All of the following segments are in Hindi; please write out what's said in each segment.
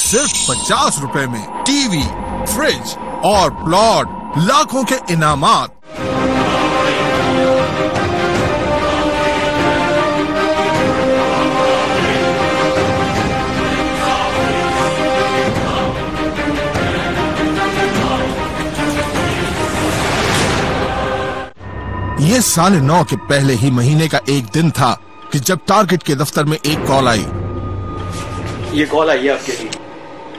सिर्फ 50 रुपए में टीवी, फ्रिज और प्लॉट, लाखों के इनामात। ये 9:30 के पहले ही महीने का एक दिन था कि जब टारगेट के दफ्तर में एक कॉल आई। ये कॉल आई है आपके लिए।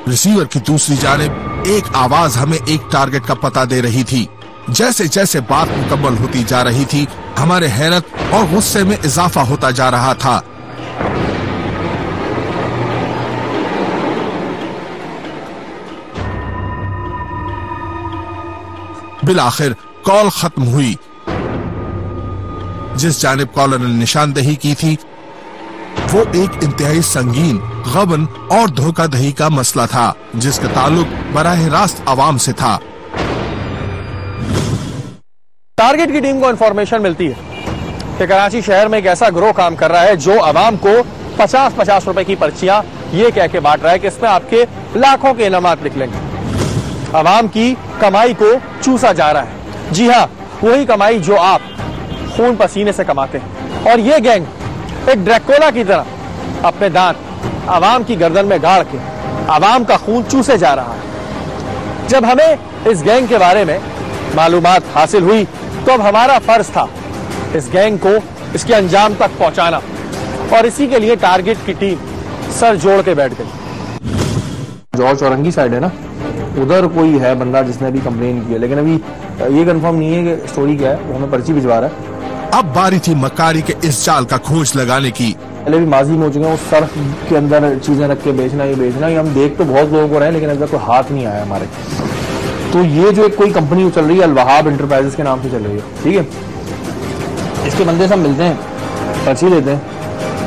रिसीवर की दूसरी जानिब एक आवाज हमें एक टारगेट का पता दे रही थी। जैसे जैसे बात मुकम्मल होती जा रही थी, हमारे हैरत और गुस्से में इजाफा होता जा रहा था। बिलाखिर कॉल खत्म हुई। जिस जानिब कॉलर ने निशानदेही की थी वो एक इंतहाई संगीन, गबन और धोखाधड़ी का मसला था जिसका ताल्लुक बराह रास्त आवाम से था। टारगेट की टीम को इंफॉर्मेशन मिलती है कि कराची शहर में एक ऐसा गिरोह काम कर रहा है जो आवाम को 50-50 रुपए की पर्चियां ये कह के बांट रहा है कि इसमें आपके लाखों के इनामात निकलेंगे। आवाम की कमाई को चूसा जा रहा है। जी हाँ, वही कमाई जो आप खून पसीने से कमाते हैं। और ये गैंग एक ड्रैकुला की तरह अपने दांत आवाम की गर्दन में गाड़ के आवाम का खून चूसे जा रहा है। जब हमें इस गैंग के बारे में मालूमात हासिल हुई तो अब हमारा फर्ज था इस गैंग को इसके अंजाम तक पहुंचाना, और इसी के लिए टारगेट की टीम सर जोड़ के बैठ गई। जौहर चौरंगी साइड है ना, उधर कोई है बंदा जिसने अभी कंप्लेन किया, लेकिन अभी ये कंफर्म नहीं है कि स्टोरी क्या है। वो हमें पर्ची भिजवा रहा है। अब बारी थी मक्कारी के इस जाल का खोज लगाने की। पहले भी माजी में हो चुके हैं, उस सर्फ के अंदर चीजें रख के बेचना, ये बेचना, ये हम देख तो बहुत लोगों को रहे हैं, लेकिन अभी तक कोई हाथ नहीं आया हमारे। तो ये जो एक कोई कंपनी चल रही है अल-वहाब एंटरप्राइजेस के नाम से चल रही है, ठीक है। इसके बंदे सब मिलते हैं, पर्ची लेते हैं,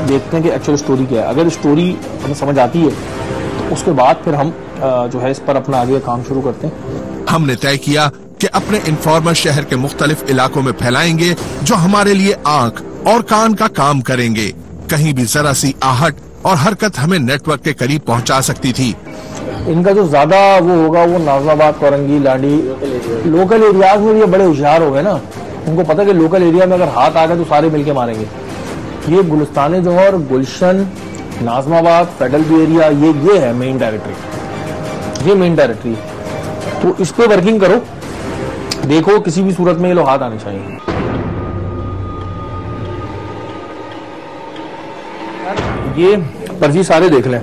देखते हैं कि एक्चुअल स्टोरी क्या है। अगर स्टोरी हमें समझ आती है तो उसके बाद फिर हम जो है इस पर अपना आगे काम शुरू करते हैं। हमने तय किया कि अपने इन्फॉर्मर शहर के मुख्तलिफ इलाकों में फैलाएंगे जो हमारे लिए आंख और कान का काम करेंगे। कहीं भी जरा सी आहट और हरकत हमें नेटवर्क के करीब पहुंचा सकती थी। इनका जो ज्यादा वो होगा वो नाजमाबाद, कोरंगी, लाडी, लोकल एरियाज में ये बड़े होशियार हो गए ना। उनको पता है कि लोकल एरिया में अगर हाथ आ गए तो सारे मिलके मारेंगे। ये गुलिस्तान जौहर, गुलशन, नाजमाबाद, फेडरल बी एरिया, ये है मेन डायरेक्टरी, ये मेन डायरेक्टरी। तो इस पे वर्किंग करो, देखो किसी भी सूरत में ये लोग हाथ आने चाहिए। ये पर्ची सारे देख लें,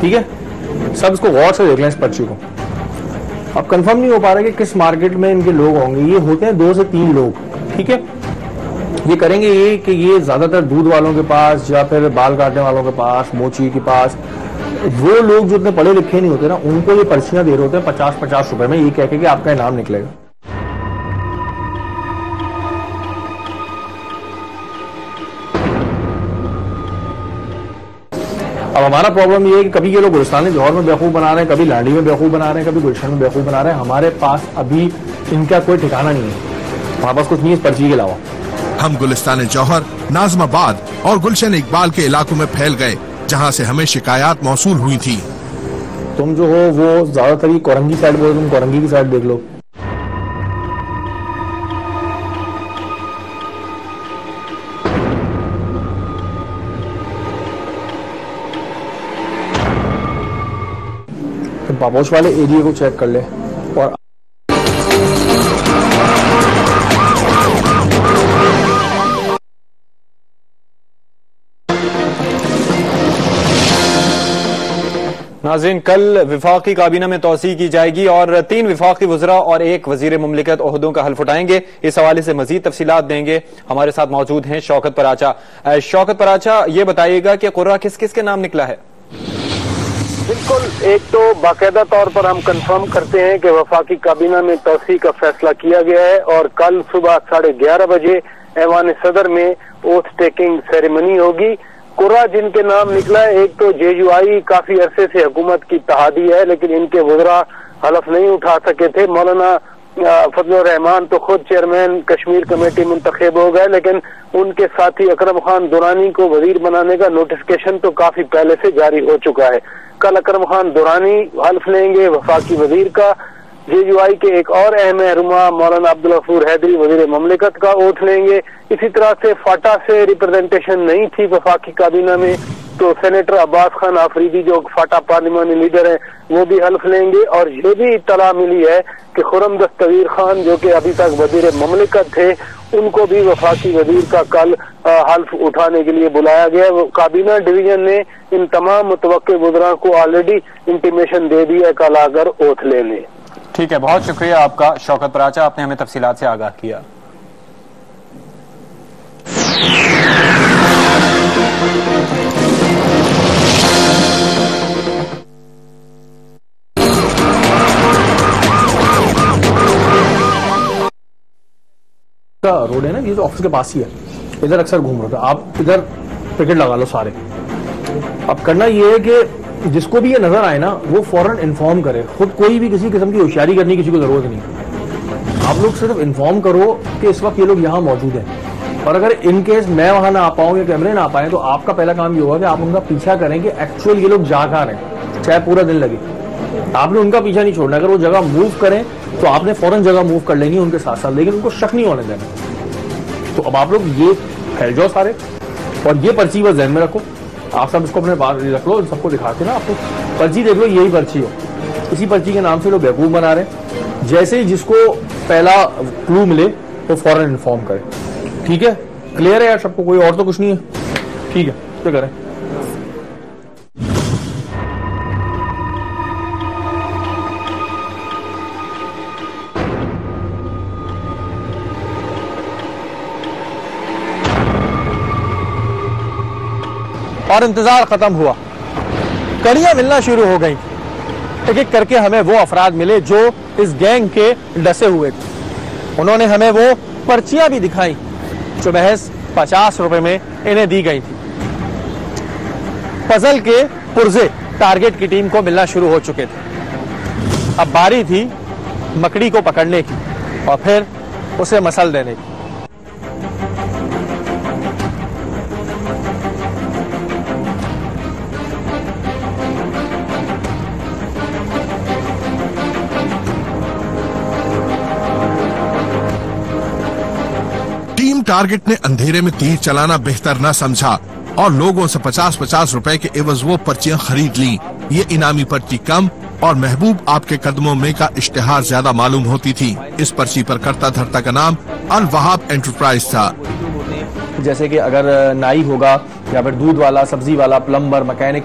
ठीक है, सब इसको गौर से देख लें इस पर्ची को। अब कंफर्म नहीं हो पा रहा कि किस मार्केट में इनके लोग होंगे। ये होते हैं 2 से 3 लोग, ठीक है। ये करेंगे ये कि ये ज्यादातर दूध वालों के पास या फिर बाल काटने वालों के पास, मोची के पास, वो लोग जो इतने पढ़े लिखे नहीं होते ना, उनको ये पर्चियां दे रहे होते हैं 50-50 रुपए में, ये कह के कि आपका इनाम निकलेगा। अब हमारा प्रॉब्लम ये है कि कभी ये लोग गुलिस्तान जौहर में बेवकूफ बना रहे हैं, कभी लाडी में बेवकूफ बना रहे हैं, कभी गुलशन में बेवकूफ बना रहे हैं। हमारे पास अभी इनका कोई ठिकाना नहीं है, हमारे पास कुछ नहीं है इस पर्ची के अलावा। हम गुलिस्तान जौहर, नाजमाबाद और गुलशन इकबाल के इलाकों में फैल गए जहां से हमें शिकायत मौसूल हुई थी। तुम जो हो वो ज्यादातर ही कोरंगी साइड बोलो, तुम कोरंगी की साइड देख लो। तो पापोश वाले एरिया को चेक कर ले। और नाज़रीन, कल विफाकी काबीना में तोसी की जाएगी और 3 विफाकी वज़रा और 1 वज़ीर मुमलिकत ओहदों का हल्फ उठाएंगे। इस हवाले से मजीद तफसीलात देंगे। हमारे साथ मौजूद हैं शौकत पराचा। शौकत पराचा, ये बताइएगा कि कुर्रा किस किस के नाम निकला है? बिल्कुल, एक तो बाकायदा तौर पर हम कंफर्म करते हैं कि वफाकी काबीना में तोसी का फैसला किया गया है और कल सुबह 11:30 बजे ऐवान सदर में ओथ टेकिंग सेरेमनी होगी। कुर्रा जिनके नाम निकला है, एक तो JUI काफी अरसे से हुकूमत की तहादी है, लेकिन इनके वज़रा हलफ नहीं उठा सके थे। मौलाना फजलुर रहमान तो खुद चेयरमैन कश्मीर कमेटी मुंतखब हो गए, लेकिन उनके साथी अकरम खान दुरानी को वजीर बनाने का नोटिफिकेशन तो काफी पहले से जारी हो चुका है। कल अकरम खान दुरानी हल्फ लेंगे वफाकी वजीर का। JUI के एक और अहम रहनुमा मौलाना अब्दुल गफूर हैदरी वजीर ममलिकत का ओथ लेंगे। इसी तरह से फाटा से रिप्रेजेंटेशन नहीं थी वफाकी काबीना में, तो सेनेटर अब्बास खान आफरीदी जो फाटा पार्लिमानी लीडर हैं वो भी हल्फ लेंगे। और ये भी इत्तला मिली है कि खुर्रम दस्तगीर खान जो कि अभी तक वजीर ममलिकत थे, उनको भी वफाकी वजीर का कल हल्फ उठाने के लिए बुलाया गया। काबीना डिवीजन ने इन तमाम मुतवक्के वज़रा को ऑलरेडी इंटीमेशन दे दिया कल आकर ओथ लेने। ठीक है, बहुत शुक्रिया आपका शौकत पराचा, आपने हमें तफसीलात से आगाह किया। रोड है ना, ये जो ऑफिस के पास ही है, इधर अक्सर घूम रहा था। आप इधर टिकट लगा लो सारे। अब करना ये है कि जिसको भी ये नजर आए ना वो फौरन इन्फॉर्म करे। खुद कोई भी किसी किस्म की होशियारी करने की किसी को जरूरत नहीं। आप लोग सिर्फ इन्फॉर्म करो कि इस वक्त ये लोग यहाँ मौजूद हैं, और अगर इन केस मैं वहां ना आ पाऊं या कैमरे ना आ पाए तो आपका पहला काम ये होगा कि आप उनका पीछा करें कि एक्चुअल ये लोग जा कहां रहे हैं, चाहे पूरा दिन लगे। आपने उनका पीछा नहीं छोड़ना। अगर वो जगह मूव करें तो आपने फौरन जगह मूव कर लेनी उनके साथ साथ, लेकिन उनको शक नहीं होने देना। तो अब आप लोग ये फैल जाओ सारे, और ये पर्ची बस ध्यान में रखो। आप सब इसको अपने पास रख लो, सबको दिखा के ना आपको पर्ची देख लो, यही पर्ची हो। इसी पर्ची के नाम से लोग बेवकूफ बना रहे हैं। जैसे ही जिसको पहला क्लू मिले तो फौरन इन्फॉर्म करें। ठीक है, क्लियर है यार सबको? कोई और तो कुछ नहीं है? ठीक है, तो करें। और इंतजार खत्म हुआ, कड़ियां मिलना शुरू हो गई। एक एक करके हमें वो अफराद मिले जो इस गैंग के डसे हुए थे। उन्होंने हमें वो पर्चियां भी दिखाई जो महज 50 रुपए में इन्हें दी गई थी। पजल के पुर्जे टारगेट की टीम को मिलना शुरू हो चुके थे। अब बारी थी मकड़ी को पकड़ने की और फिर उसे मसल देने की। टारगेट ने अंधेरे में तीर चलाना बेहतर न समझा और लोगों से 50-50 रुपए के एवज वो पर्चियां खरीद ली। ये इनामी पर्ची कम और महबूब आपके कदमों में का इश्तिहार ज्यादा मालूम होती थी। इस पर्ची पर करता धरता का नाम अल वहाब एंटरप्राइज था। जैसे कि अगर नाई होगा या फिर दूध वाला, सब्जी वाला, प्लम्बर, मैकेनिक,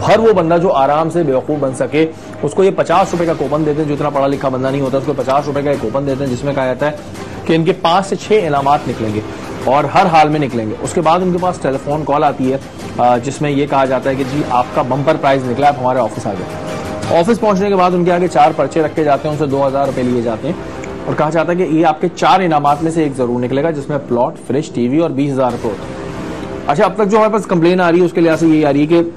हर वो बंदा जो आराम से बेवकूफ बन सके उसको ये 50 रुपए का कूपन देते हैं। जो इतना पढ़ा लिखा बंदा नहीं होता उसको 50 रुपए का कूपन देते हैं, जिसमें कहा जाता है कि इनके 5 से 6 इनामात निकलेंगे और हर हाल में निकलेंगे। उसके बाद उनके पास टेलीफोन कॉल आती है जिसमें यह कहा जाता है कि जी आपका बम्पर प्राइज निकला, आप हमारे ऑफिस आ गए। ऑफिस पहुंचने के बाद उनके आगे 4 पर्चे रखे जाते हैं, उनसे 2000 रुपए लिए जाते हैं और कहा जाता है कि ये आपके 4 इनामात में से एक जरूर निकलेगा, जिसमें प्लॉट, फ्रिज, टीवी और 20,000 रुपए होते हैं। अच्छा, अब तक जो हमारे पास कंप्लेन आ रही है उसके लिहाज से यही आ रही है कि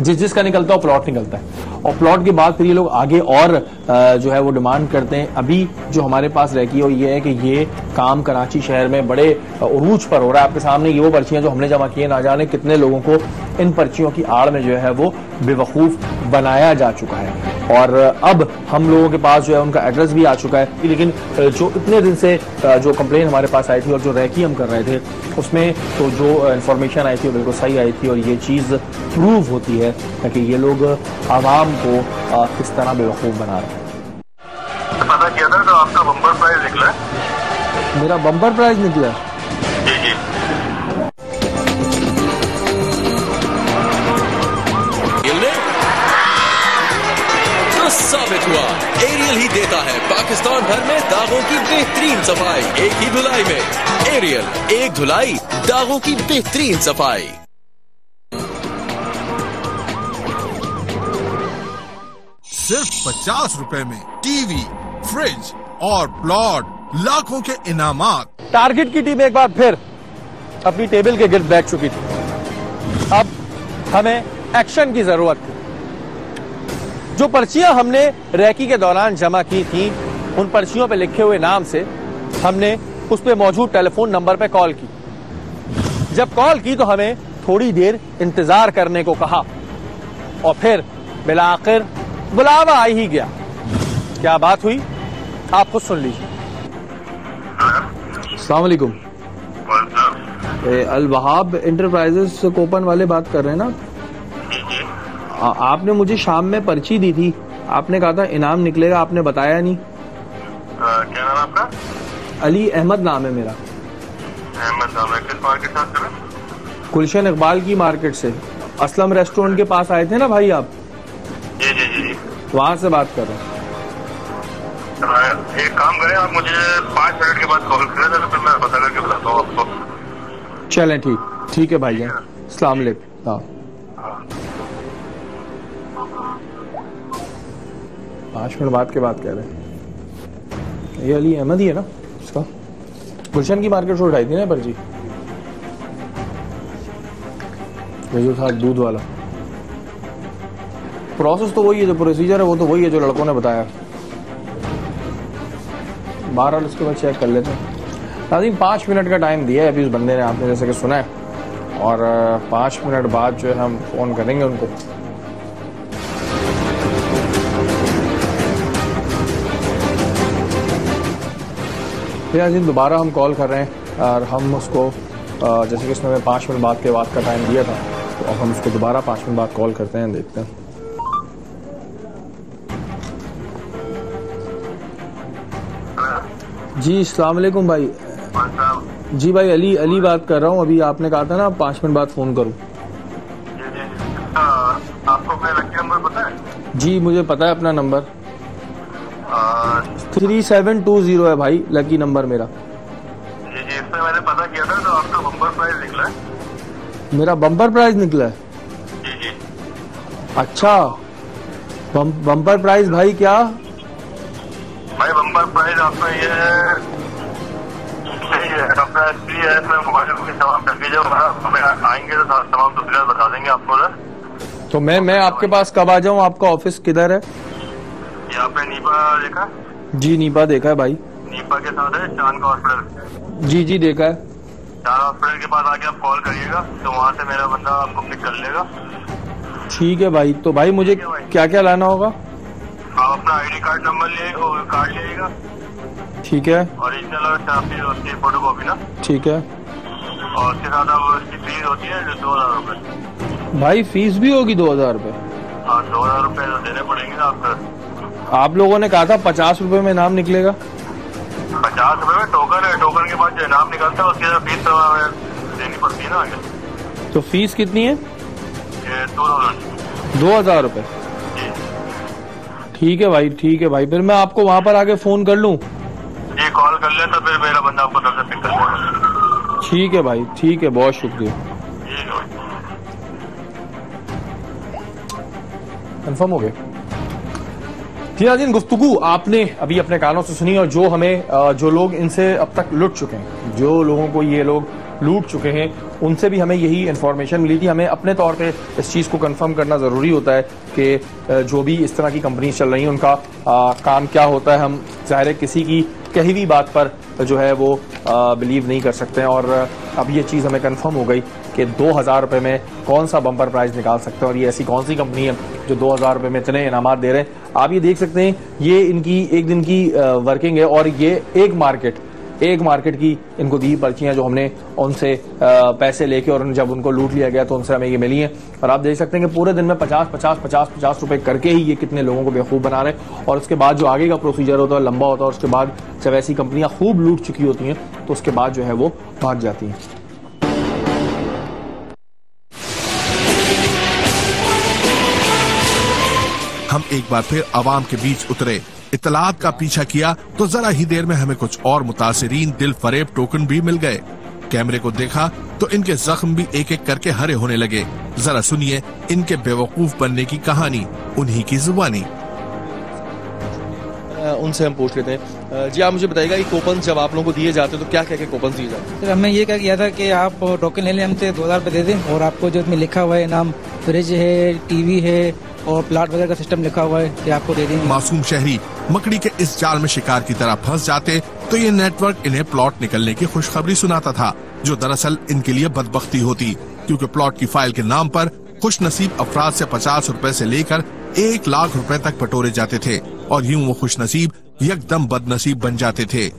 जिसका निकलता है वो प्लॉट निकलता है, और प्लॉट के बाद फिर ये लोग आगे और जो है वो डिमांड करते हैं। अभी जो हमारे पास रह गई ये है कि ये काम कराची शहर में बड़े उरूज पर हो रहा है। आपके सामने ये वो पर्चियां जो हमने जमा की है, ना जाने कितने लोगों को इन पर्चियों की आड़ में जो है वो बेवकूफ बनाया जा चुका है। और अब हम लोगों के पास जो है उनका एड्रेस भी आ चुका है। लेकिन जो इतने दिन से जो कंप्लेन हमारे पास आई थी और जो रैकी हम कर रहे थे उसमें तो जो इन्फॉर्मेशन आई थी वो बिल्कुल सही आई थी, और ये चीज प्रूव होती है कि ये लोग आवाम को किस तरह बेवकूफ बना रहे हैं। पता किया था तो आपका बम्पर प्राइज निकला है? मेरा बम्पर प्राइज निकला? जी जी। तो साबित हुआ एरियल ही देता है पाकिस्तान भर में दागों की बेहतरीन सफाई एक ही धुलाई में। एरियल, एक धुलाई, दागों की बेहतरीन सफाई। सिर्फ 50 रुपए में टीवी, फ्रिज और प्लॉट, लाखों के इनामात। टारगेट की टीम एक बार फिर अपनी टेबल के गिर्द बैठ चुकी थी। अब हमें एक्शन की जरूरत थी। जो पर्चियां हमने रैकी के दौरान जमा की थी उन पर्चियों पे लिखे हुए नाम से हमने उस पे मौजूद टेलीफोन नंबर पे कॉल की। जब कॉल की तो हमें थोड़ी देर इंतजार करने को कहा और फिर बिलाखिर बुलावा आ ही गया। क्या बात हुई आप खुद सुन लीजिए। अस्सलाम वालेकुम। अल वहाब एंटरप्राइजेस कोपन वाले बात कर रहे हैं ना? आपने मुझे शाम में पर्ची दी थी, आपने कहा था इनाम निकलेगा, आपने बताया नहीं। क्या नाम आपका? अली अहमद नाम है मेरा। अहमद नाम है। किस मार्केट से आप कर रहे हैं? गुलशन इकबाल की मार्केट से। असलम रेस्टोरेंट के पास आए थे ना भाई आप? जी जी जी जी, वहां से बात कर रहे हैं। एक काम करें, आप मुझे 5 मिनट के बाद कॉल करें तो फिर मैं पता करके बताता हूँ आपको। चलें ठीक है भाईजान, अस्सलाम वालेकुम। हाँ 5 मिनट बाद के बात कह रहे हैं। ये अली अहमद ही है ना इसका? गुलशन की मार्केट से उठाई थी ना पर्ची, ये जो था दूध वाला। प्रोसेस तो वही है, जो प्रोसीजर है वो तो वही है जो लड़कों ने बताया। बहरहाल उसके बाद चेक कर लेते हैं। नाज़रीन 5 मिनट का टाइम दिया है अभी उस बंदे ने, आपने जैसे कि सुना है, और 5 मिनट बाद जो है हम फोन करेंगे उनको। नाज़रीन दोबारा हम कॉल कर रहे हैं और हम उसको जैसे कि उसने हमें 5 मिनट बाद के बाद का टाइम दिया था, तो अब हम उसको दोबारा 5 मिनट बाद कॉल करते हैं, देखते हैं। जी अस्सलाम वालेकुम भाई। जी भाई अली बात कर रहा हूँ। अभी आपने कहा था ना 5 मिनट बाद फोन करूँ। आपको अपना लकी नंबर पता है? जी मुझे पता है अपना नंबर, 3720 है भाई लकी नंबर मेरा। जी जी, इसमें मैंने पता किया था तो आपका बम्पर प्राइज निकला है। मेरा बम्पर प्राइज निकला है? जी जी। अच्छा बम्पर प्राइज भाई क्या? भाई बम्पर प्राइज आपका ये अपना एसपी है, इसमें मोबाइल की तमाम तस्वीरें आएंगे तो तमाम तस्वीरें बता देंगे आपको। तो मैं आपके पास कब आ जाऊँ? आपका ऑफिस किधर है? ये आपने नीपा देखा? जी नीपा देखा है भाई। नीपा के साथ है चांद का हॉस्पिटल। जी देखा है। चांद हॉस्पिटल के पास आके आप कॉल करिएगा तो वहाँ से मेरा बंदा आपको पिक कर लेगा। ठीक है भाई। तो भाई मुझे क्या क्या लाना होगा? आप अपना आईडी कार्ड नंबर कार्ड लेगा। ठीक है। ओरिजिनल और आपकी उसकी फोटो कॉपी ना। ठीक है। और उसके साथ आप उसकी फीस होती है 2000 रुपए। भाई फीस भी होगी 2000 रुपए? हाँ 2000 रुपए तो देने पड़ेंगे ना आपको। आप लोगों ने कहा था 50 रुपए में इनाम निकलेगा। 50 रुपए में टोकन है, टोकन के बाद जो इनाम निकलता है उसकी फीस देनी पड़ती है ना आगे। तो फीस कितनी है? 2000 रुपए। ठीक है भाई फिर मैं आपको वहां पर आके फोन कर लूं? जी कॉल कर ले तो फिर मेरा बंदा आपको तब से पिक कर लेगा। ठीक है भाई, ठीक है, बहुत शुक्रिया। कंफर्म हो गया। नाज़रीन गुफ्तगू आपने अभी अपने कानों से सुनी, और जो हमें जो लोग इनसे अब तक लुट चुके हैं, जो लोगों को ये लोग लूट चुके हैं, उनसे भी हमें यही इन्फॉर्मेशन मिली थी। हमें अपने तौर पे इस चीज़ को कंफर्म करना ज़रूरी होता है कि जो भी इस तरह की कंपनी चल रही हैं उनका काम क्या होता है। हम ज़ाहिर है किसी की कही हुई बात पर जो है वो बिलीव नहीं कर सकते हैं, और अब ये चीज़ हमें कंफर्म हो गई कि 2000 रुपये में कौन सा बम्पर प्राइज निकाल सकते हैं, और ये ऐसी कौन सी कंपनी है जो 2000 रुपये में इतने इनामात दे रहे हैं। आप ये देख सकते हैं, ये इनकी एक दिन की वर्किंग है, और ये एक मार्केट की इनको दी पर्चियां जो हमने उनसे पैसे लेके, और जब उनको लूट लिया गया तो उनसे हमें ये मिली हैं। और आप देख सकते हैं कि पूरे दिन में 50 रुपए करके ही ये कितने लोगों को बेवकूफ़ बना रहे हैं। और उसके बाद जो आगे का प्रोसीजर होता है लंबा होता है, और उसके बाद जब ऐसी कंपनियां खूब लूट चुकी होती हैं तो उसके बाद जो है वो भाग जाती हैं। हम एक बार फिर आवाम के बीच उतरे, इत्तलात का पीछा किया तो जरा ही देर में हमें कुछ और मुतासिरीन दिल फरेब टोकन भी मिल गए। कैमरे को देखा तो इनके जख्म भी एक एक करके हरे होने लगे। जरा सुनिए इनके बेवकूफ बनने की कहानी, उन्हीं की जुबानी। उनसे हम पूछ लेते हैं। जी आप मुझे बताइएगा, ये कूपन जब आप लोगों को दिए जाते हैं तो क्या क्या के कूपन दिए जाते हैं? सर हमने ये क्या किया था कि आप टोकन ले लें हमसे 2000 रुपये दे दें, और आपको जो इसमें लिखा हुआ है नाम, फ्रिज है, टीवी है, और प्लाट वगैरह का सिस्टम लिखा हुआ है कि आपको दे देंगे। मासूम शहरी मकड़ी के इस जाल में शिकार की तरह फंस जाते तो ये नेटवर्क इन्हें प्लॉट निकलने की खुशखबरी सुनाता था, जो दरअसल इनके लिए बदबख्ती होती, क्योंकि प्लॉट की फाइल के नाम पर खुश नसीब अफराद से 50 रुपए से लेकर 1 लाख रुपए तक बटोरे जाते थे और यूं वो खुश नसीब यकदम बदनसीब बन जाते थे।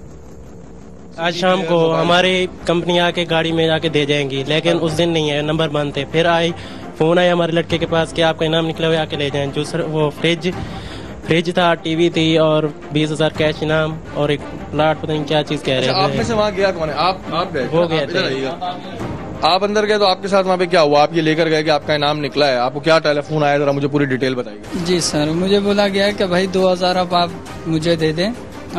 आज शाम को हमारी कंपनी आके गाड़ी में जाके दे जाएंगी, लेकिन उस दिन नहीं है, नंबर बंद थे। फिर फोन आया हमारे लड़के के पास कि आपका इनाम निकला हुआ, आके ले जाएं। जो सर वो फ्रिज था, टीवी थी और 20,000 कैश इनाम और एक प्लाट, पता नहीं क्या चीज कह रहे हैं। आप में से वहाँ गया कौन है? आप गए? वो गए थे। आप अंदर गए तो आपके साथ वहाँ पे क्या हुआ? आप ये लेकर गए कि आपका इनाम निकला है, आपको क्या टेलीफोन आया, जरा मुझे पूरी डिटेल बताइए। जी सर, मुझे बोला गया है कि भाई 2,000 अब आप मुझे दे दें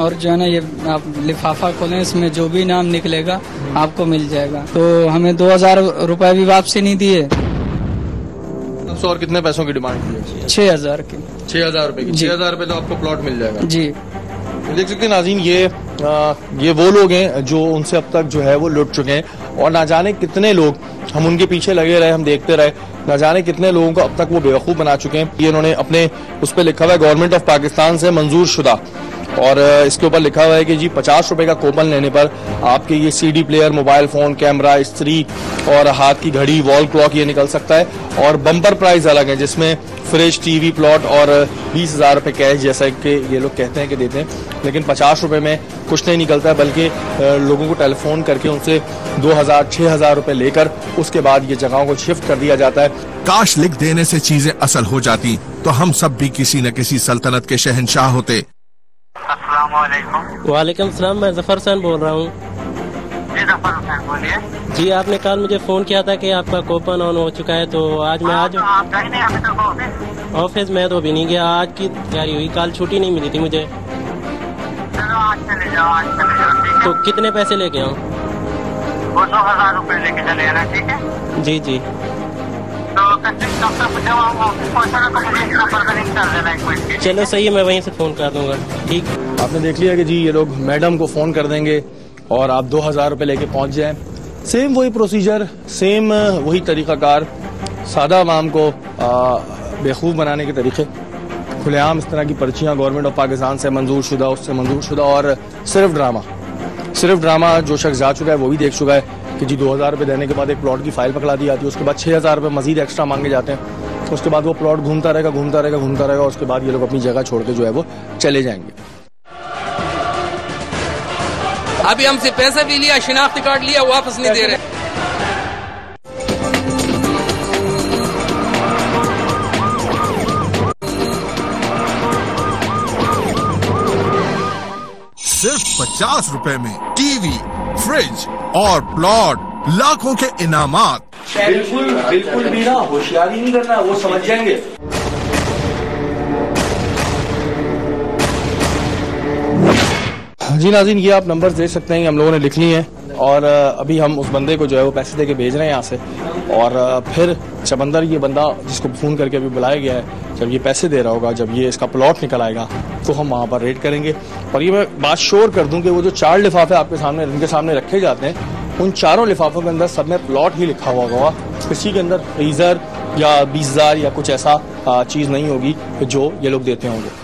और जो है ना ये आप लिफाफा खोलें, इसमें जो भी इनाम निकलेगा आपको मिल जाएगा। तो हमें 2,000 रुपए भी वापसी नहीं दिए। और कितने पैसों की डिमांड की? 6,000 की। 6,000 रुपए की? 6,000 रुपए तो आपको प्लॉट मिल जाएगा। जी देख सकते हैं नाज़रीन, ये वो लोग हैं जो उनसे अब तक जो है वो लुट चुके हैं और ना जाने कितने लोग, हम उनके पीछे लगे रहे, हम देखते रहे, ना जाने कितने लोगों को अब तक वो बेवकूफ बना चुके हैं। ये इन्होंने अपने उस पर लिखा हुआ है गवर्नमेंट ऑफ पाकिस्तान से मंजूर शुदा, और इसके ऊपर लिखा हुआ है कि जी 50 रुपए का कूपन लेने पर आपके ये CD player, mobile phone, camera, इस्त्री और हाथ की घड़ी, वॉल क्लॉक ये निकल सकता है। और बम्पर प्राइज अलग है जिसमें फ्रिज, टीवी, प्लॉट और 20,000 रुपए कैश जैसा कि ये लोग कहते हैं कि देते हैं, लेकिन 50 रुपए में कुछ नहीं निकलता है, बल्कि लोगों को टेलीफोन करके उनसे 2,000, 6,000 रुपए लेकर उसके बाद ये जगहों को शिफ्ट कर दिया जाता है। काश लिख देने से चीजें असल हो जाती तो हम सब भी किसी न किसी सल्तनत के शहंशाह होते। वालेकुम सलाम, मैं जफर हुसैन बोल रहा हूँ। जी जफर हुसैन बोलिए। जी आपने कल मुझे फोन किया था कि आपका कूपन ऑन हो चुका है, तो आज मैं आज ऑफिस में तो अभी नहीं गया, आज की तैयारी हुई, कल छुट्टी नहीं मिली थी मुझे। चलो आज चले जाओ, आज चले जाओ। तो कितने पैसे लेके आऊँ? वो 2,000 रुपए लेके चले आना, ठीक है? जी जी। चलो सही है, मैं वहीं से फोन कर दूंगा। ठीक। आपने देख लिया कि जी ये लोग मैडम को फोन कर देंगे और आप 2,000 रुपए लेके पहुंच जाएं। सेम वही प्रोसीजर, सेम वही तरीकाकार, सादा आवाम को बेवकूफ़ बनाने के तरीके, खुलेआम इस तरह की पर्चियां गवर्नमेंट ऑफ पाकिस्तान से मंजूर शुदा, उससे मंजूर शुदा, और सिर्फ ड्रामा जो शख्स जा चुका है वो भी देख चुका है कि जी 2,000 रुपए देने के बाद एक प्लॉट की फाइल पकड़ा दी जाती है, उसके बाद 6,000 रुपए मजीद एक्स्ट्रा मांगे जाते हैं, उसके बाद वो प्लॉट घूमता रहेगा, उसके बाद ये लोग अपनी जगह छोड़ के जो है वो चले जाएंगे। अभी हमसे पैसा भी लिया, शिनाख्ती कार्ड लिया, वापस नहीं दे रहे। सिर्फ 50 रुपए में टीवी, फ्रिज और प्लॉट, लाखों के इनामात। बिल्कुल भी ना होशियारी नहीं करना, वो समझ जाएंगे। जी नाज़रीन, ये आप नंबर दे सकते हैं, हम लोगों ने लिख ली हैं और अभी हम उस बंदे को जो है वो पैसे देके भेज रहे हैं यहाँ से, और फिर जब अंदर ये बंदा जिसको फोन करके अभी बुलाया गया है, जब ये पैसे दे रहा होगा, जब ये इसका प्लॉट निकल आएगा तो हम वहाँ पर रेड करेंगे। और ये मैं बात श्योर कर दूं कि वो जो 4 लिफाफे आपके सामने इनके सामने रखे जाते हैं, उन 4 लिफाफों के अंदर सब में प्लॉट ही लिखा हुआ होगा, किसी के अंदर फ्रीजर या 20,000 या कुछ ऐसा चीज नहीं होगी जो ये लोग देते होंगे।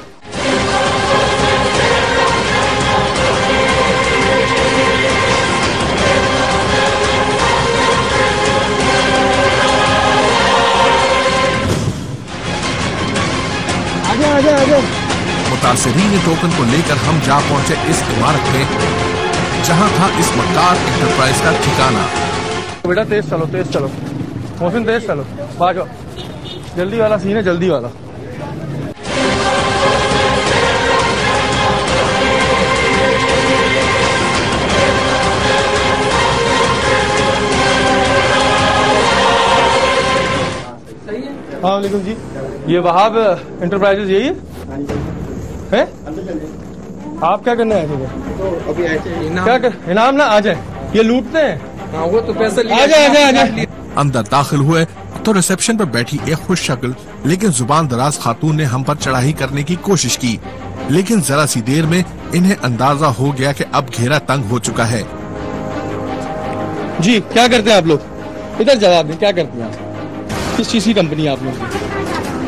मुतासिरीन टोकन को लेकर हम जा पहुंचे इस इमारत में जहां था इस मक्कार एंटरप्राइज का ठिकाना। बेटा तेज चलो मोहसिन, तेज चलो, भागो, जल्दी वाला सीन है, जल्दी वाला। हाँ वालेकुम जी, ये वहाब एंटरप्राइजेज यही है? आप क्या करने आए थे? क्या कर इनाम ना आ जाए, ये लूटते हैं। हाँ, वो तो पैसा लिया। आ जाए। अंदर दाखिल हुए तो रिसेप्शन पर बैठी एक खुश शक्ल लेकिन जुबान दराज खातून ने हम पर चढ़ाई करने की कोशिश की, लेकिन जरा सी देर में इन्हें अंदाजा हो गया कि अब घेरा तंग हो चुका है। जी क्या करते हैं आप लोग? इधर जवाब दें, क्या करते हैं आप? किस चीज की कंपनी है आप लोग?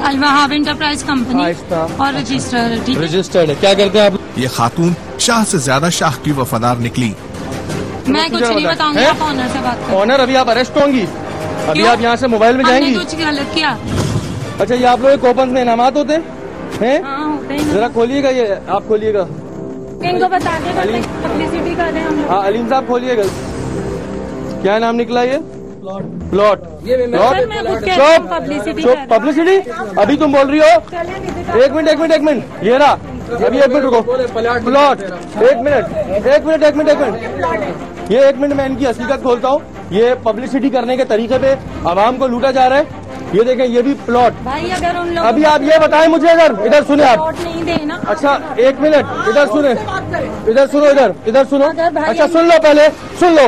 अलवहाब एंटरप्राइज कंपनी और रजिस्टर्ड। रजिस्टर्ड है। क्या करते हैं आप? ये खातून शाह से ज्यादा शाह की वफादार निकली। मैं कुछ नहीं बताऊंगी, आप ऑनर से बात करें। ऑनर अभी आप अरेस्ट होंगी, अभी आप यहाँ से मोबाइल में जाएंगी। कुछ गलत किया? अच्छा, ये आप लोग कूपन में इनामात होते हैं? हाँ, होते हैं। जरा खोलिएगा, ये आप खोलिएगा। इनको बता दें, पब्लिसिटी कर रहे हैं हम लोग। हाँ, अलीम साहब खोलिएगा। क्या नाम निकला ये? प्लॉट। पब्लिसिटी अभी तुम बोल रही हो? एक मिनट, ये रहा। अभी 1 मिनट रुको। Plot, 1 minute. ये 1 मिनट में इनकी हकीकत खोलता हूँ। ये पब्लिसिटी करने के तरीके पे आवाम को लूटा जा रहा है। ये देखें, ये भी प्लॉट। भाई अगर उन लोग अभी आप ये बताएं मुझे, अगर इधर सुने आप। नहीं देना। अच्छा, 1 मिनट, इधर सुनो, इधर सुनो। अच्छा, सुन लो पहले, सुन लो।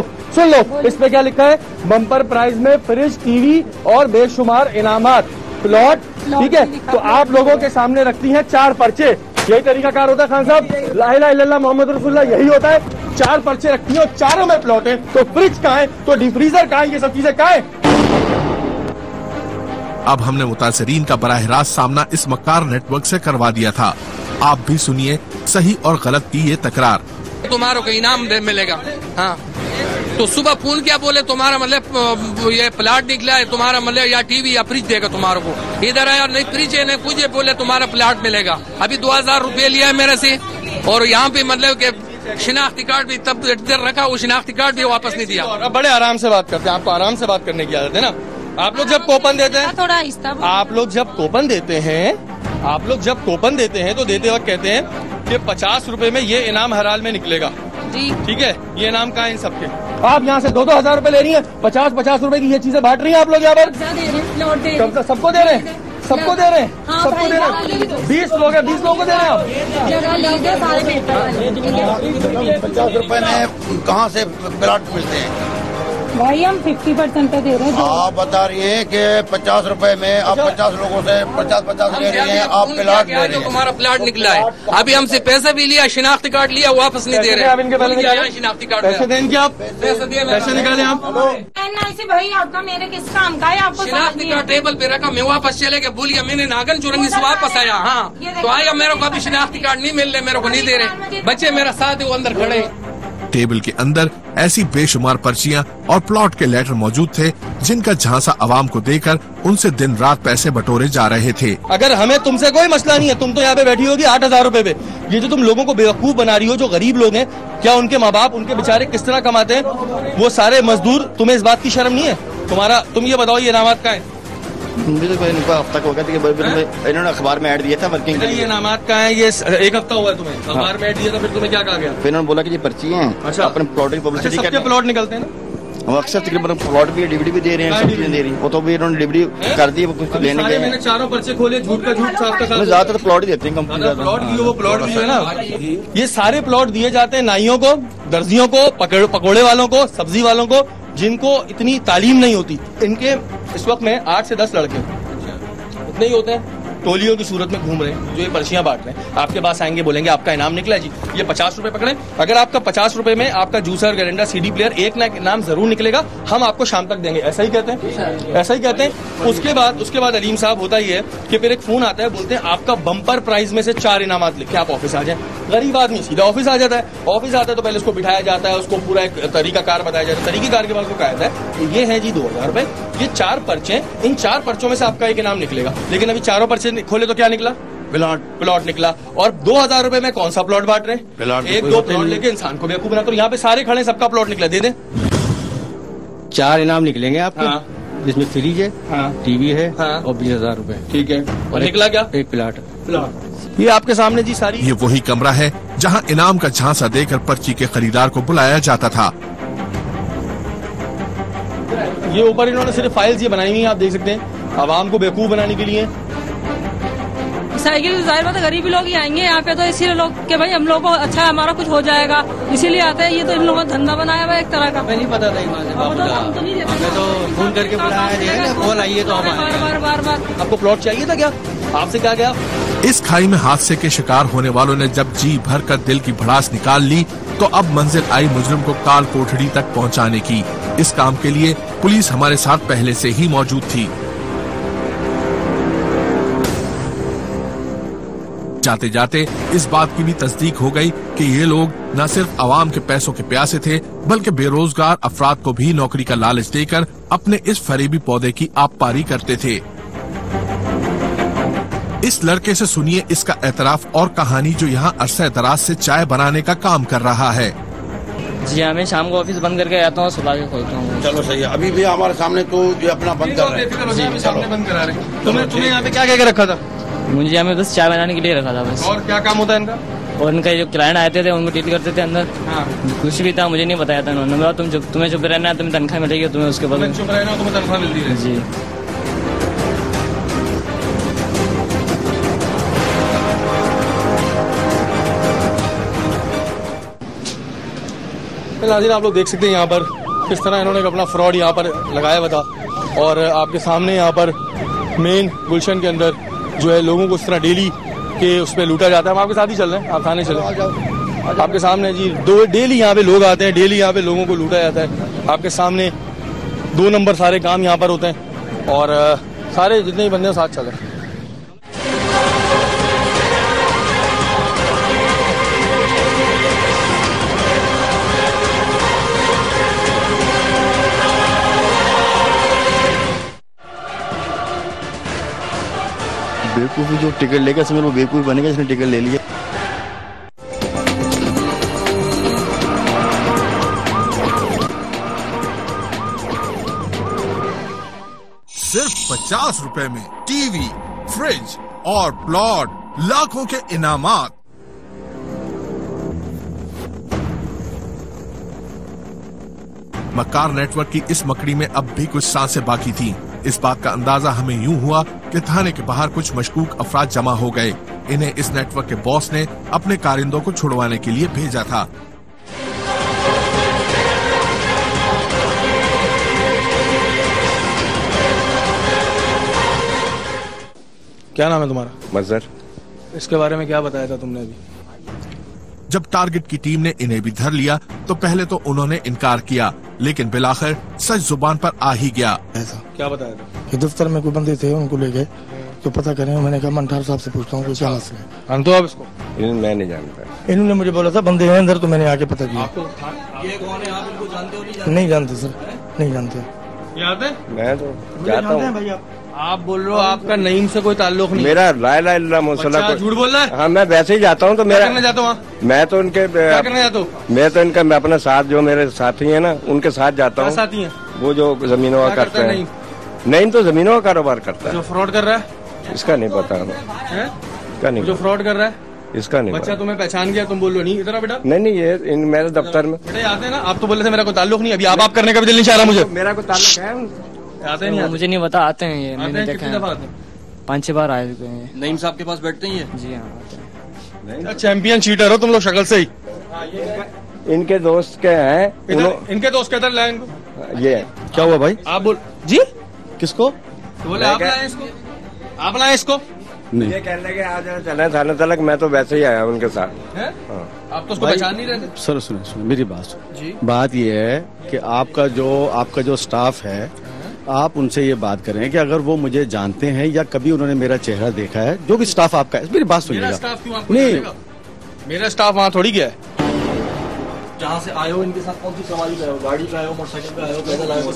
इस पे क्या लिखा है? बम्पर प्राइज में फ्रिज, टीवी और बेशुमार इनामात, प्लॉट। ठीक है, तो आप लोगों के सामने रखती हैं 4 पर्चे। यही तरीकाकार होता है खान साहब? ला इलाहा इल्लल्लाह मोहम्मद रसूलुल्लाह, यही होता है। 4 पर्चे रखती हैं और चारों में प्लॉट है। तो फ्रिज कहाँ है? तो डिफ्रीजर कहाँ है? ये सब चीजें कहाँ है? अब हमने मुतासरीन का बराह रास्त सामना इस मक्कार नेटवर्क से करवा दिया था। आप भी सुनिए सही और गलत की ये तकरार। तुम्हारों को इनाम मिलेगा। हाँ, तो सुबह फोन क्या बोले, तुम्हारा मतलब ये प्लाट निकला है, तुम्हारा मतलब या टीवी या फ्रिज देगा तुम्हारे को। इधर आया नहीं फ्रिज है नहीं कुछ है, बोले तुम्हारा प्लाट मिलेगा। अभी 2000 रुपये लिया है मेरे से, और यहाँ पे मतलब के शिनाख्ती कार्ड भी तब इधर रखा, वो शिनाख्ती कार्ड भी वापस नहीं दिया। अब बड़े आराम से बात करते हैं, आपको आराम से बात करने की आदत है ना। आप लोग जब कूपन देते हैं, थोड़ा आहिस्ता। आप लोग जब कूपन देते हैं तो देते वक्त कहते हैं कि 50 रुपए में ये इनाम हर हाल में निकलेगा। ठीक है, ये इनाम कहाँ है इन सबके? आप यहाँ से 2-2 हजार रुपए ले रही हैं, 50-50 रुपए की ये चीजें बांट रही हैं आप लोग यहाँ पर। सबको दे रहे हैं, सबको दे रहे हैं। 20 लोग हैं, 20 लोगों को दे रहे हैं आप। 50 रुपए में कहाँ से प्लाट मिलते हैं? भाई हम 50% पे दे रहे हैं। आप बता रही है कि 50 रुपए में आप 50 लोगों से 50-50 ले रही हैं, आप प्लाट ले रहे हैं। तुम्हारा प्लाट निकला है, अभी हमसे पैसा भी लिया, शिनाख्ती कार्ड लिया, वापस नहीं दे रहे। आप इनके पहले शिनाख्ती कार्ड पैसे दें क्या? आप पैसे निकाले आप? NIC भाई आपका मेरे किस काम का है? आपको शिनाख्ती कार्ड टेबल पे रखा, मैं वापस चले गए, भूल गया, मैंने नागन चुरंगी से वापस आया। हाँ, तो आया, मेरे को अभी शिनाख्ती कार्ड नहीं मिल रहे, मेरे को नहीं दे रहे। बच्चे मेरा साथ है, वो अंदर खड़े। टेबल के अंदर ऐसी बेशुमार पर्चियां और प्लॉट के लेटर मौजूद थे जिनका झांसा आवाम को देकर उनसे दिन रात पैसे बटोरे जा रहे थे। अगर हमें तुमसे कोई मसला नहीं है, तुम तो यहाँ पे बैठी होगी 8,000 रुपए पे। ये जो तुम लोगों को बेवकूफ बना रही हो, जो गरीब लोग हैं, क्या उनके माँ बाप, उनके बेचारे किस तरह कमाते हैं? वो सारे मजदूर, तुम्हें इस बात की शर्म नहीं है? तुम ये बताओ, ये इनामात का है? इनका हफ्ता हो गया, इन्होंने अखबार में ऐड दिया था वर्किंग के लिए। ये इनामात का है? ये 1 हफ्ता हुआ है तुम्हें अखबार में ऐड दिया था, फिर तुम्हें क्या कहा गया? फिर उन्होंने बोला कि ये पर्ची है। अच्छा, अपने प्लॉट की पब्लिसिटी करके प्लॉट निकलते हैं ना, हम अक्सर तकरीबन प्लॉट भी डिलीवरी भी दे रहे हैं, सब चीजें दे रही है। वो तो भी इन्होंने डिलीवरी कर दी, वो कुछ लेने के। मैंने चारों पर्चे खोले, झूठ का झूठ, साफ का साफ। ज्यादातर प्लॉट ही देते हैं कंपनी। प्लॉट दिए, वो प्लॉट भी है ना, ये सारे प्लॉट दिए जाते हैं नाइयों को, दर्जियों को, पकौड़े वालों को, सब्जी वालों को, जिनको इतनी तालीम नहीं होती। इनके इस वक्त में 8 से 10 लड़के नहीं होते हैं, टोलियों की सूरत में घूम रहे हैं, जो ये पर्चियां बांट रहे हैं। आपके पास आएंगे, बोलेंगे आपका इनाम निकला है जी, ये 50 रुपए पकड़े। अगर आपका 50 रुपए में आपका जूसर, ग्राइंडर, CD प्लेयर एक ना इनाम जरूर निकलेगा, हम आपको शाम तक देंगे। ऐसा ही कहते हैं। उसके बाद अलीम साहब, होता ही है कि फिर एक फोन आता है, बोलते हैं आपका बम्पर प्राइज में से 4 इनामात लिखे, आप ऑफिस आ जाए। गरीब आदमी सीधा ऑफिस आ जाता है। ऑफिस आता है तो पहले उसको बिठाया जाता है, उसको पूरा एक तरीकाकार बताया जाता है। तरीकेकार के बाद उसको कहा जाता है ये है जी 2000 रुपए, ये 4 पर्चे, इन 4 पर्चों में से आपका एक इनाम निकलेगा। लेकिन अभी चारों पर्चे खोले तो क्या निकला? प्लॉट निकला। और 2000 रुपए में कौन सा प्लॉट बांट रहे हैं? 1-2 प्लॉट लेके इंसान को बेवकूफ बना। तो यहाँ पे सारे खड़े, सबका प्लॉट निकला, दे दें। 4 इनाम निकलेंगे आपके। हाँ। जिसमें फ्रिज है, हाँ। टीवी है, हाँ। और 20,000 रुपए। ठीक है, और निकला क्या? एक प्लाट। ये आपके सामने जी सारी। ये वही कमरा है जहां इनाम का झांसा देकर पर्ची के खरीदार को बुलाया जाता था। ये ऊपर इन्होंने सिर्फ फाइल्स ये बनाई हुई हैं, आप देख सकते हैं, आवाम को बेवकूफ बनाने के लिए। साइकिल जाहिर बात है गरीबी लोग ही आएंगे यहाँ पे, तो इसीलिए लोग कि भाई हम लोग को अच्छा हमारा कुछ हो जाएगा, इसीलिए आते हैं। ये तो इन लोगों का धंधा बनाया हुआ एक तरह का। नहीं पता था, हमें तो फोन करके बुलाया, कॉल आई है तो हम बार। आपको प्लॉट चाहिए था क्या? आपसे क्या गया? इस खाई में हादसे के शिकार होने वालों ने जब जी भर कर दिल की भड़ास निकाल ली, तो अब मंजिल आई मुजरिम को काल कोठड़ी तक पहुंचाने की। इस काम के लिए पुलिस हमारे साथ पहले से ही मौजूद थी। जाते जाते इस बात की भी तस्दीक हो गई कि ये लोग न सिर्फ आवाम के पैसों के प्यासे थे, बल्कि बेरोजगार अफराद को भी नौकरी का लालच देकर अपने इस फरेबी पौधे की आबपारी करते थे। इस लड़के से सुनिए इसका एतराफ और कहानी, जो यहाँ अरसे दराज से चाय बनाने का काम कर रहा है। जी हाँ, मैं शाम को ऑफिस बंद करके आता हूँ, सुबह के खोलता हूँ। चलो सही है, अभी भी हमारे सामने तो ये अपना बंद कर रहे हैं। सामने बंद करा रहे हैं। तुम्हें यहाँ पे क्या कह के रखा था? मुझे यहाँ पे बस चाय बनाने के लिए रखा था बस। और क्या काम होता है इनका? और इनका जो क्लाइंट आते थे उनको डील करते थे अंदर। हाँ। कुछ भी था, मुझे नहीं बताया था उन्होंने। बोला तुम्हें चुप रहना है, तुम्हें तनख्वाह मिलेगी, तुम्हें उसके बाद चुप रहना, तुम्हें तनख्वाह मिलती है। जी। नाज़रीन, आप लोग देख सकते हैं यहाँ पर किस तरह इन्होंने अपना फ्रॉड यहाँ पर लगाया हुआ था, और आपके सामने यहाँ पर मेन गुलशन के अंदर जो है लोगों को इस तरह डेली के उस पर लूटा जाता है। हम आपके साथ ही चल रहे हैं, आप थाने चले। आपके सामने जी डेली यहाँ पे लोग आते हैं, डेली यहाँ पे लोगों को लूटा जाता है। आपके सामने 2 नंबर सारे काम यहाँ पर होते हैं, और सारे जितने ही बंदे साथ चल रहे हैं। बेवकूफ़ी जो टिकट लेकर समझ वो बेवकूफ़ी बनेगा जिसने टिकट ले लिया। सिर्फ 50 रुपए में टीवी, फ्रिज और प्लॉट, लाखों के इनामात। मक्कार नेटवर्क की इस मकड़ी में अब भी कुछ सांसें बाकी थीं। इस बात का अंदाजा हमें यूं हुआ कि थाने के बाहर कुछ मशकूक अफराद जमा हो गए। इन्हें इस नेटवर्क के बॉस ने अपने कारिंदों को छुड़वाने के लिए भेजा था। क्या नाम है तुम्हारा? मजहर। इसके बारे में क्या बताया था तुमने अभी? जब टारगेट की टीम ने इन्हें भी धर लिया तो पहले तो उन्होंने इनकार किया, लेकिन बिलाखिर सच जुबान पर आ ही गया। ऐसा क्या बताया था? कि दफ्तर में कोई बंदे थे, उनको ले गए तो पता करें। मैंने कहा मंठार साहब से पूछता हूँ क्या मसला है। जानते हो आप इसको? मैं नहीं जानता। इन्होंने मुझे बोला था बंदे हैं अंदर, तो मैंने आके पता किया। ये कौन है? आप इनको जानते हो? नहीं जानते सर, नहीं जानते। मैं तो जाता हूँ। आप बोल रहे हो आपका नईम से कोई ताल्लुक नहीं? मेरा ला मौसला झूठ बोल रहा है। हाँ, मैं वैसे ही जाता हूँ। तो मेरा करने जाता हूँ? मैं तो उनके क्या करने जाता हूँ? मैं तो इनका मैं अपना साथ, जो मेरे साथी हैं ना, उनके साथ जाता हूँ। साथी हैं? वो जो जमीनों का करते हैं। नहीं तो जमीनों का कारोबार करता है। जो फ्रॉड कर रहा है इसका नहीं पता हमें। इसका नहीं। जो फ्रॉड कर रहा है इसका नहीं। बच्चा तुम्हें पहचान गया, तुम बोल रहे हो नहीं इधर बेटा? नहीं, ये मेरे दफ्तर में बेटे आते हैं ना। आप तो बोले थे मेरा कोई ताल्लुक नहीं। अभी आप करने का भी दिल नहीं चाह रहा मुझे। मेरा कोई ताल्लुक है? आते नहीं? मुझे नहीं पता। आते हैं ये, मैंने देखा है 5-6 बार आए चुके हैं। नईम साहब के पास बैठते हैं? जी हाँ। चैंपियन चीटर हो तुम लोग शक्ल से ही। इनके दोस्त के हैं। इनके दोस्त के इधर इनको। ये क्या हुआ भाई? आप बोल जी किसको बोले? आप लाए इसको? आप लाए इसको? नहीं, ये कह रहे आज चले थाने तलक। मैं तो वैसे ही आया उनके साथ। आप तो उसको पहचान नहीं रहे थे? सर सुनो मेरी बात सुनो। बात ये है कि आपका जो स्टाफ है, आप उनसे ये बात करें कि अगर वो मुझे जानते हैं या कभी उन्होंने मेरा चेहरा देखा है, जो भी स्टाफ आपका है, मेरी बात सुनिएगा। मेरा स्टाफ क्यों आपको नहीं? मेरा स्टाफ वहाँ थोड़ी गया है। जहाँ से आए हो इनके साथ कौन सी सवारी पे आए हो? गाड़ी पे आए हो, मोटरसाइकिल पे आए हो, पैदल आए हो?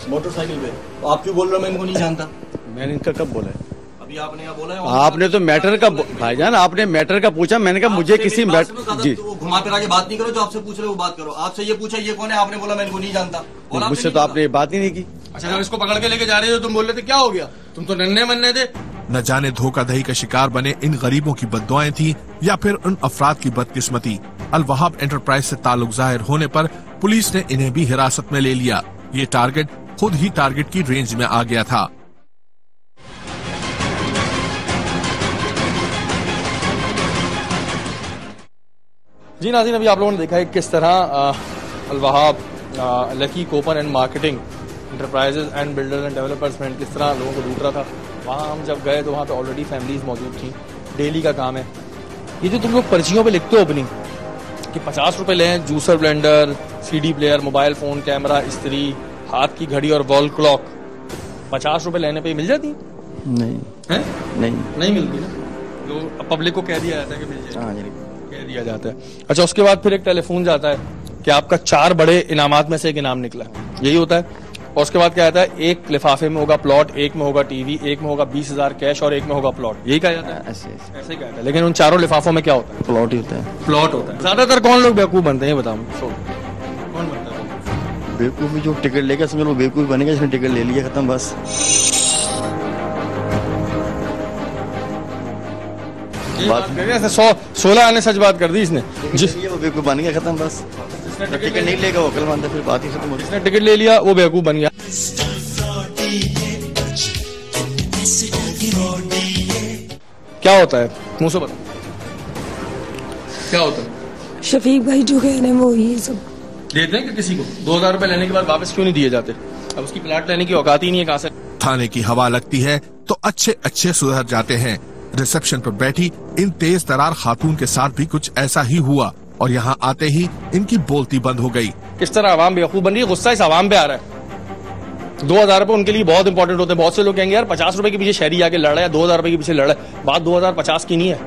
मोटरसाइकिल पे। तो आप क्यों बोल रहे हो मैं इनको नहीं जानता? मैंने इनका कब बोला है? अभी आपने क्या बोला है? आपने तो मैटर का भाईजान, आपने मैटर का पूछा। मैंने कहा मुझे किसी मैटर जी घुमा फिरा के बात नहीं करो। जो आपसे पूछ रहे हो वो बात करो। आपसे ये पूछा ये कौन है, आपने बोला मैं इनको नहीं जानता। मुझसे तो आपने ये बात ही नहीं की। अच्छा, जब इसको पकड़ के लेके जा रहे हो तुम बोल रहे थे क्या हो गया? तुम तो नन्हे मन्ने थे। न जाने धोखाधड़ी का शिकार बने इन गरीबों की बद्दुआएं थी या फिर उन अफराद की बदकिस्मती। अल वहाब एंटरप्राइज से ताल्लुक जाहिर होने पर पुलिस ने इन्हें भी हिरासत में ले लिया। ये टारगेट खुद ही टारगेट की रेंज में आ गया था। जी नाज़रीन, अभी आप लोगों ने देखा है किस तरह Al Wahab lucky coupon and marketing enterprises and builders and developers में किस तरह लोगों को लूट रहा था। वहाँ हम जब गए तो वहाँ पे ऑलरेडी फैमिलीज मौजूद थी। डेली का काम है ये। जो तुम लोग पर्चियों पे लिखते हो अपनी कि 50 रुपए लें, juicer blender, CD player, mobile phone, camera, इस्त्री, हाथ की घड़ी और वॉल क्लॉक, 50 रुपए लेने पे मिल जाती है? नहीं है? नहीं मिलती ना। जो पब्लिक को कह दिया जाता है कि मिल जाए, कह दिया जाता है। अच्छा, उसके बाद फिर एक टेलीफोन जाता है कि आपका 4 बड़े इनामात में से एक इनाम निकला, यही होता है। और उसके बाद क्या आता है, एक लिफाफे में होगा प्लॉट, एक में होगा टीवी, एक में होगा 20,000 कैश और एक में होगा प्लॉट, यही कहा जाता है। ऐसे ही कहा जाता है। लेकिन उन चारों लिफाफों में क्या होता है? प्लॉट ही होता है। प्लॉट होता है। ज्यादातर कौन लोग बेवकूफ बनते हैं बताओ? कौन बनता है बेवकूफ? जो टिकट लेकर समझ लो बेवकूफ बनेगा, जिसने टिकट ले लिया, खत्म बस। बात 16 आने सच बात कर दी इसने, वो बेवकूफ बन गया, खत्म बस। टिकट नहीं लेगा वो कल मानता, फिर बात ही खत्म हो। जिसने टिकट ले लिया वो बेवकूफ बन गया। क्या होता है मुंह से बता, क्या होता है? शफीक भाई जो कह रहे हैं वो ये सब देते हैं कि किसी को 2,000 रुपए लेने के बाद वापस क्यों नहीं दिए जाते? अब उसकी प्लाट लेने की औकात ही नहीं है, कहां से? थाने की हवा लगती है तो अच्छे अच्छे सुधर जाते हैं। रिसेप्शन पर बैठी इन तेज तरार खातून के साथ भी कुछ ऐसा ही हुआ और यहाँ आते ही इनकी बोलती बंद हो गई। किस तरह आवाम बेवकूफ बन रही है, गुस्सा इस आवाम पे आ रहा है। 2,000 रुपए उनके लिए बहुत इंपॉर्टेंट होते हैं। बहुत से लोग कहेंगे यार 50 रुपए के पीछे शहरी आके लड़ रहा है, 2,000 रुपए के पीछे लड़ रहा है। बात 2050 की नहीं है।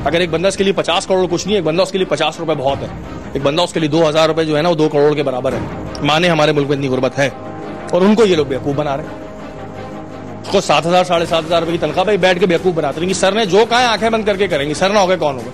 अगर एक बंदा इसके लिए 50 करोड़ कुछ नहीं है, एक बंदा उसके लिए 50 रुपए बहुत है। एक बंदा उसके लिए 2,000 रुपए जो है ना वो 2 करोड़ के बराबर है। माने हमारे मुल्क में इतनी गुर्बत है और उनको ये लोग बेवकूफ बना रहे हैं। उसको 7,000 7,500 रुपए की तनख्वाह भाई बैठ के बेवकूफ बनाते रहेंगे। सर ने जो कहा है आंखें बंद करके करेंगे। सर ना हो गए कौन होगा?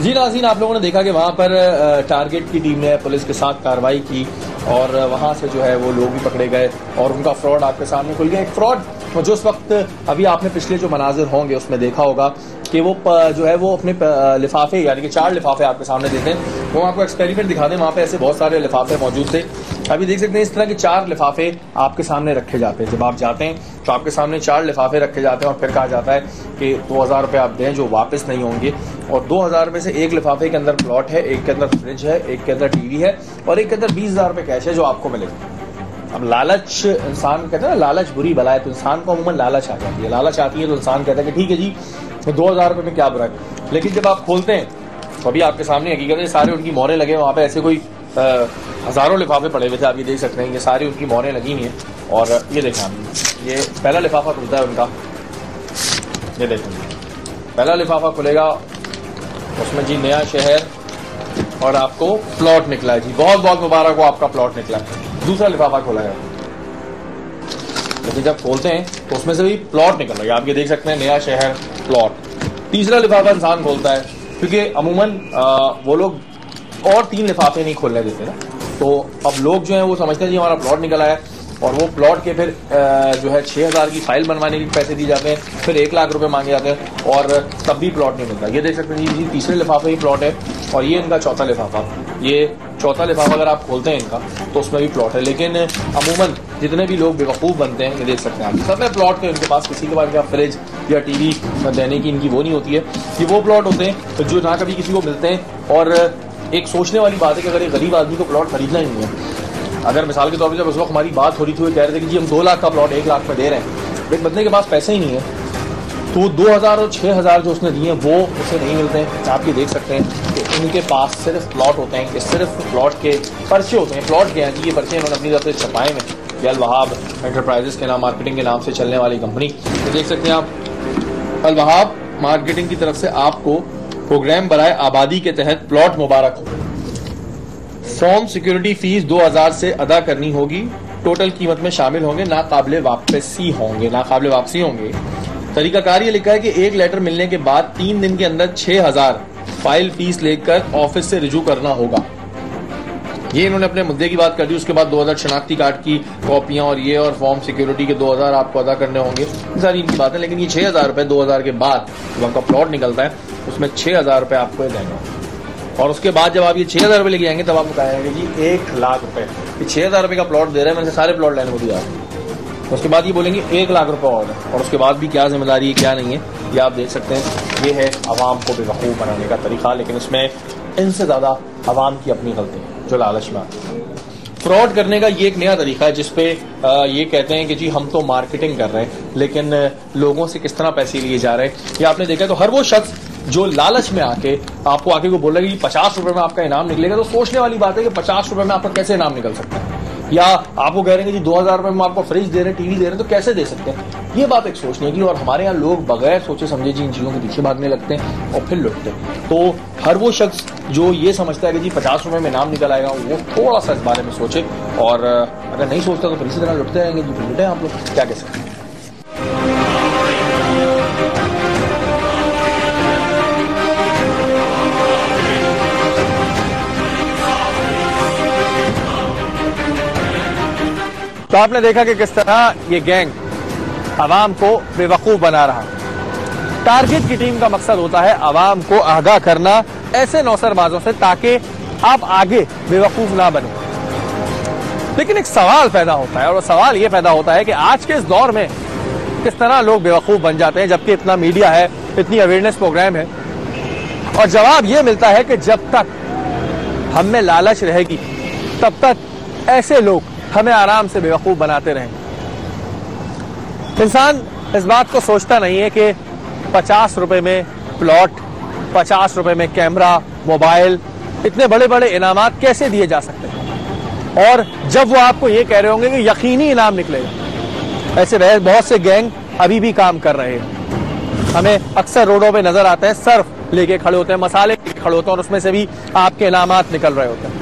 जी नाज़रीन, आप लोगों ने देखा कि वहां पर टारगेट की टीम ने पुलिस के साथ कार्रवाई की और वहां से जो है वो लोग भी पकड़े गए और उनका फ्रॉड आपके सामने खुल गया। एक फ्रॉड जो उस वक्त अभी आपने पिछले जो मनाजिर होंगे उसमें देखा होगा कि वो जो है वो अपने लिफाफे यानी कि 4 लिफाफे आपके सामने देते हैं। वो आपको एक्सपेरिमेंट दिखा दें, वहां पे ऐसे बहुत सारे लिफाफे मौजूद थे। अभी देख सकते हैं इस तरह के 4 लिफाफे आपके सामने रखे जाते हैं। जब आप जाते हैं तो आपके सामने 4 लिफाफे रखे जाते हैं और फिर कहा जाता है कि 2,000 रुपए आप दें जो वापस नहीं होंगे। और 2,000 रुपए से एक लिफाफे के अंदर प्लॉट है, एक के अंदर फ्रिज है, एक के अंदर टीवी है और एक के अंदर 20,000 रुपए कैश है जो आपको मिलेगा। अब लालच, इंसान कहते हैं ना लालच बुरी बला है, तो इंसान को अमूमन लालच आ जाती है। लालच आती है तो इंसान कहता है कि ठीक है जी 2,000 रुपए में क्या बुरा है। लेकिन जब आप खोलते हैं तो अभी आपके सामने हकीकत है सारे उनकी मोहरें लगे। वहां पे ऐसे कोई हजारों लिफाफे पड़े हुए थे, आप ये देख सकते हैं ये सारी उनकी मोहरें लगी हुई हैं। और ये देखें आप, ये पहला लिफाफा खुलता है उनका, ये देखें पहला लिफाफा खुलेगा उसमें जी नया शहर और आपको प्लॉट निकला है जी। बहुत बहुत मुबारक हो, आपका प्लॉट निकला है। दूसरा लिफाफा खोला है, लेकिन जब खोलते हैं तो उसमें से भी प्लॉट निकल रहा है, आप ये देख सकते हैं नया शहर प्लॉट। तीसरा लिफाफा इंसान खोलता है क्योंकि अमूमन वो लोग और 3 लिफाफे नहीं खोलने देते ना, तो अब लोग जो है वो समझते हैं जी हमारा प्लॉट निकला है और वो प्लॉट के फिर जो है 6,000 की फाइल बनवाने के पैसे दिए जाते हैं, फिर 1 लाख रुपए मांगे जाते हैं और तब भी प्लॉट नहीं मिलता। ये देख सकते हैं जी तीसरे लिफाफे ही प्लॉट है और ये इनका चौथा लिफाफा। ये चौथा लिफाफा अगर आप खोलते हैं इनका तो उसमें भी प्लॉट है। लेकिन अमूमन जितने भी लोग बेवकूफ़ बनते हैं ये देख सकते हैं आप, सब में प्लॉट के इनके पास किसी के पास या फ्रिज या टीवी देने की इनकी वो नहीं होती है। ये वो प्लॉट होते हैं तो जो ना कभी किसी को मिलते हैं। और एक सोचने वाली बात है कि अगर एक गरीब आदमी को प्लॉट खरीदना ही नहीं है, अगर मिसाल के तौर पर जब उस वक्त हमारी बात हो रही थी, वो कह रहे थे कि जी हम 2 लाख का प्लॉट 1 लाख में दे रहे हैं, एक बंदे के पास पैसे ही नहीं है तो 2,000 और 6,000 जो उसने दिए हैं वो उसे नहीं मिलते हैं। आप ये देख सकते हैं कि इनके पास सिर्फ प्लॉट होते हैं, कि सिर्फ प्लॉट के पर्चे होते हैं। प्लॉट के हैं जी, ये पर्चे इन्होंने अपनी तरफ से छपाए हैं। अल वहाब एंटरप्राइजेस के नाम, मार्केटिंग के नाम से चलने वाली कंपनी। तो देख सकते हैं आप अल वहाब मार्केटिंग की तरफ से आपको प्रोग्राम बराए आबादी के तहत प्लॉट मुबारक हो। फॉर्म सिक्योरिटी फीस 2,000 से अदा करनी होगी, टोटल कीमत में शामिल होंगे, नाकाबिले वापसी होंगे। तरीकाकार ये लिखा है कि एक लेटर मिलने के बाद 3 दिन के अंदर 6,000 फाइल फीस लेकर ऑफिस से रिजू करना होगा। ये इन्होंने अपने मुद्दे की बात कर दी। उसके बाद 2,000 शनाख्ती कार्ड की कॉपियां और ये और फॉर्म सिक्योरिटी के 2,000 आपको अदा करने होंगे। सारी इनकी बात है, लेकिन ये 6,000 रुपए 2,000 के बाद जब आपका प्लॉट निकलता है उसमें 6,000 रुपए आपको देंगे। और उसके बाद जब आप ये 6,000 रुपए लेके आएंगे तब आपको कहेंगे जी 1 लाख रुपए, 6,000 रुपए का प्लॉट दे रहे हैं, मैंने सारे प्लॉट लेने को दिया। उसके बाद ये बोलेंगे 1 लाख रुपए और उसके बाद भी क्या जिम्मेदारी है क्या नहीं है ये आप देख सकते हैं। ये है आवाम को बेवकूफ़ बनाने का तरीका, लेकिन इसमें इनसे ज्यादा आवाम की अपनी गलती है जो लालच में आती है। फ्रॉड करने का ये एक नया तरीका है जिसपे ये कहते हैं कि जी हम तो मार्केटिंग कर रहे हैं, लेकिन लोगों से किस तरह पैसे लिए जा रहे हैं ये आपने देखा। तो हर वो शख्स जो लालच में आके आपको आके को बोल रहा है कि 50 रुपए में आपका इनाम निकलेगा, तो सोचने वाली बात है कि 50 रुपए में आपका कैसे इनाम निकल सकता है। या आपको कह रहे हैं कि 2000 रुपए में आपको फ्रिज दे रहे हैं, टीवी दे रहे हैं, तो कैसे दे सकते हैं। ये बात एक सोचने की। और हमारे यहाँ लोग बगैर सोचे समझे जी इन चीजों के पीछे भागने लगते हैं और फिर लुटते हैं। तो हर वो शख्स जो ये समझता है कि जी 50 रुपए में इनाम निकल आएगा, वो थोड़ा सा इस बारे में सोचे। और अगर नहीं सोचता तो फिर इसी तरह लुटते रहेंगे जी। लुटे आप लोग क्या कह सकते हैं। तो आपने देखा कि किस तरह ये गैंग आवाम को बेवकूफ बना रहा। टारगेट की टीम का मकसद होता है आवाम को आगाह करना ऐसे नौसरबाजों से ताकि आप आगे बेवकूफ ना बने। लेकिन एक सवाल पैदा होता है, और सवाल ये पैदा होता है कि आज के इस दौर में किस तरह लोग बेवकूफ बन जाते हैं, जबकि इतना मीडिया है, इतनी अवेयरनेस प्रोग्राम है। और जवाब ये मिलता है कि जब तक हम में लालच रहेगी तब तक ऐसे लोग हमें आराम से बेवकूफ बनाते रहेंगे। इंसान इस बात को सोचता नहीं है कि 50 रुपए में प्लॉट, 50 रुपए में कैमरा, मोबाइल, इतने बड़े बड़े इनामात कैसे दिए जा सकते हैं। और जब वो आपको ये कह रहे होंगे कि यकीनी इनाम निकलेगा, ऐसे बहुत से गैंग अभी भी काम कर रहे हैं। हमें अक्सर रोडों पे नजर आते हैं, सर्फ लेके खड़े होते हैं, मसाले लेके खड़े होते हैं, और उसमें से भी आपके इनामात निकल रहे होते हैं।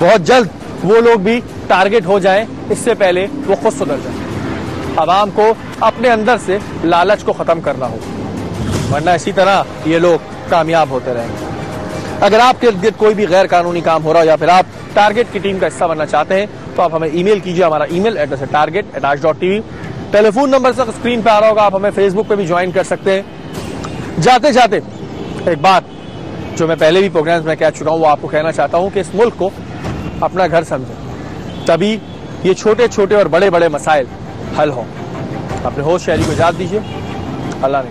बहुत जल्द वो लोग भी टारगेट हो जाएं, इससे पहले वो खुद सुधर जाए। आवाम को अपने अंदर से लालच को खत्म करना होगा, वरना इसी तरह ये लोग कामयाब होते रहेंगे। अगर आपके इर्द गिर्द कोई भी गैर कानूनी काम हो रहा हो या फिर आप टारगेट की टीम का हिस्सा बनना चाहते हैं, तो आप हमें ईमेल कीजिए। हमारा ईमेल एड्रेस है target@aaj.tv। टेलीफोन नंबर से स्क्रीन पे आ रहा होगा, आप हमें फेसबुक पे भी ज्वाइन कर सकते हैं। जाते जाते एक बात जो मैं पहले भी प्रोग्राम्स में कह चुका हूं, वो आपको कहना चाहता हूं कि इस मुल्क को अपना घर समझें, तभी ये छोटे छोटे और बड़े बड़े मसाइल हल हों। अपने होश शहरी को इजाजत दीजिए। अल्लाह ने